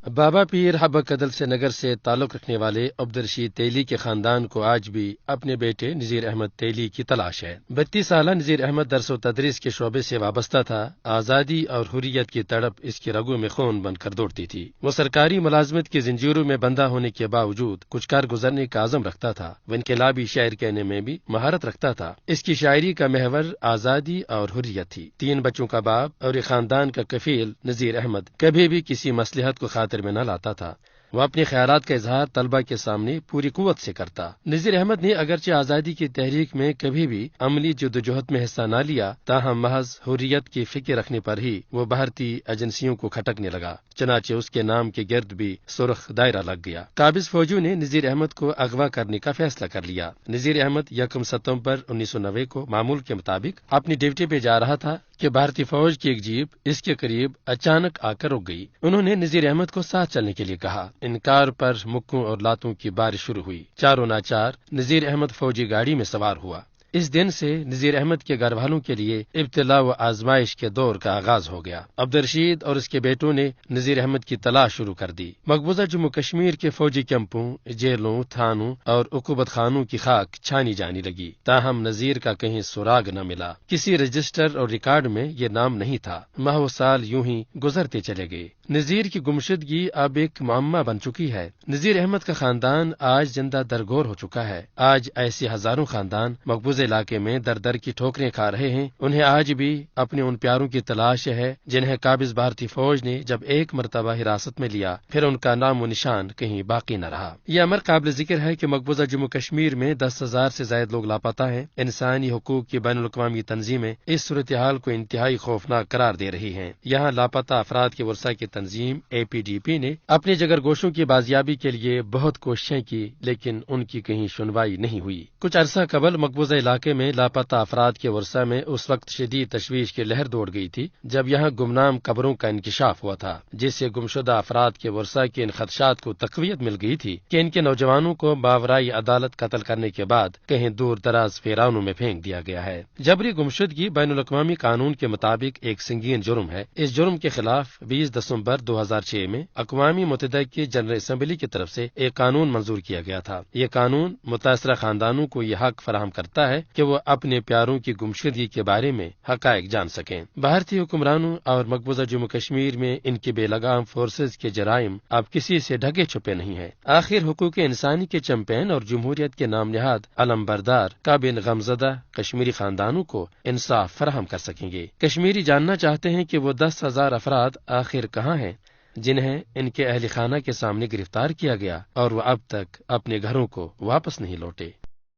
بابا پیر حبہ کدل سے نگر سے تعلق رکھنے والے عبدالرشید تیلی کے خاندان کو آج بھی اپنے بیٹے نذیر احمد تیلی کی تلاش ہے۔ 32 سالہ نذیر احمد درس و تدریس کے شعبے سے وابستہ تھا۔ آزادی اور حریت کی تڑپ اس کی رگوں میں خون بن کر دوڑتی تھی۔ وہ سرکاری ملازمت کی زنجیروں میں بندہ ہونے کے باوجود کچھ کر گزرنے کا عزم رکھتا تھا۔ وہ انقلابی شاعر کہنے میں بھی مہارت رکھتا تھا۔ اس کی شاعری کا محور آزادی اور حریت تھی۔ 3 بچوں کا باپ اور ایک خاندان کا کفیل نذیر احمد کبھی بھی کسی مصلحت کو خاطر میں نہ لاتا تھا۔ وہ اپنے خیالات کا اظہار طلبہ کے سامنے پوری قوت سے کرتا۔ نذیر احمد نے اگرچہ آزادی کی تحریک میں کبھی بھی عملی جدوجہد میں حصہ نہ لیا، تاہم محض حریت کی فکر رکھنے پر ہی وہ بھارتی ایجنسیوں کو کھٹکنے لگا۔ چنانچہ اس کے نام کے گرد بھی سرخ دائرہ لگ گیا۔ قابض فوجیوں نے نذیر احمد کو اغوا کرنے کا فیصلہ کر لیا۔ نذیر احمد 1 ستمبر 1990 کو معمول کے مطابق اپنی ڈیوٹی پہ جا رہا تھا کہ بھارتی فوج کی ایک جیپ اس کے قریب اچانک آ کر رک گئی۔ انہوں نے نذیر احمد کو ساتھ چلنے کے لیے کہا۔ انکار پر مکوں اور لاتوں کی بارش شروع ہوئی۔ چاروں ناچار نذیر احمد فوجی گاڑی میں سوار ہوا۔ اس دن سے نذیر احمد کے گھر والوں کے لیے ابتلا و آزمائش کے دور کا آغاز ہو گیا۔ عبدالرشید اور اس کے بیٹوں نے نذیر احمد کی تلاش شروع کر دی۔ مقبوضہ جموں کشمیر کے فوجی کیمپوں، جیلوں، تھانوں اور عقوبت خانوں کی خاک چھانی جانے لگی، تاہم نذیر کا کہیں سراغ نہ ملا۔ کسی رجسٹر اور ریکارڈ میں یہ نام نہیں تھا۔ ماہ و سال یوں ہی گزرتے چلے گئے۔ نذیر کی گمشدگی اب ایک معمہ بن چکی ہے۔ نذیر احمد کا خاندان آج زندہ درگور ہو چکا ہے۔ آج ایسے ہزاروں خاندان مقبوضہ علاقے میں در در کی ٹھوکریں کھا رہے ہیں۔ انہیں آج بھی اپنے ان پیاروں کی تلاش ہے جنہیں قابض بھارتی فوج نے جب ایک مرتبہ حراست میں لیا، پھر ان کا نام و نشان کہیں باقی نہ رہا۔ یہ امر قابل ذکر ہے کہ مقبوضہ جموں کشمیر میں 10,000 سے زائد لوگ لاپتہ ہیں۔ انسانی حقوق کی بین الاقوامی تنظیمیں اس صورتحال کو انتہائی خوفناک قرار دے رہی ہیں۔ یہاں لاپتہ افراد کے ورثہ کی تنظیم APDP نے اپنے جگر گوشوں کی بازیابی کے لیے بہت کوششیں کی، لیکن ان کی کہیں سنوائی نہیں ہوئی۔ کچھ عرصہ قبل مقبوضہ علاقے میں لاپتہ افراد کے ورثہ میں اس وقت شدید تشویش کی لہر دوڑ گئی تھی جب یہاں گمنام قبروں کا انکشاف ہوا تھا، جس سے گمشدہ افراد کے ورثہ کے ان خدشات کو تقویت مل گئی تھی کہ ان کے نوجوانوں کو ماورائی عدالت قتل کرنے کے بعد کہیں دور دراز ویرانوں میں پھینک دیا گیا ہے۔ جبری گمشدگی بین الاقوامی قانون کے مطابق ایک سنگین جرم ہے۔ اس جرم کے خلاف 20 دسمبر 2006 میں اقوام متحدہ کی جنرل اسمبلی کی طرف سے ایک قانون منظور کیا گیا تھا۔ یہ قانون متاثرہ خاندانوں کو یہ حق فراہم کرتا ہے کہ وہ اپنے پیاروں کی گمشدگی کے بارے میں حقائق جان سکیں۔ بھارتی حکمرانوں اور مقبوضہ جموں کشمیر میں ان کی بے لگام فورسز کے جرائم اب کسی سے ڈھکے چھپے نہیں ہیں۔ آخر حقوق انسانی کے چیمپئن اور جمہوریت کے نام نہاد علم بردار کابن غمزدہ کشمیری خاندانوں کو انصاف فراہم کر سکیں گے۔ کشمیری جاننا چاہتے ہیں کہ وہ 10,000 افراد آخر کہاں ہیں جنہیں ان کے اہل خانہ کے سامنے گرفتار کیا گیا اور وہ اب تک اپنے گھروں کو واپس نہیں لوٹے۔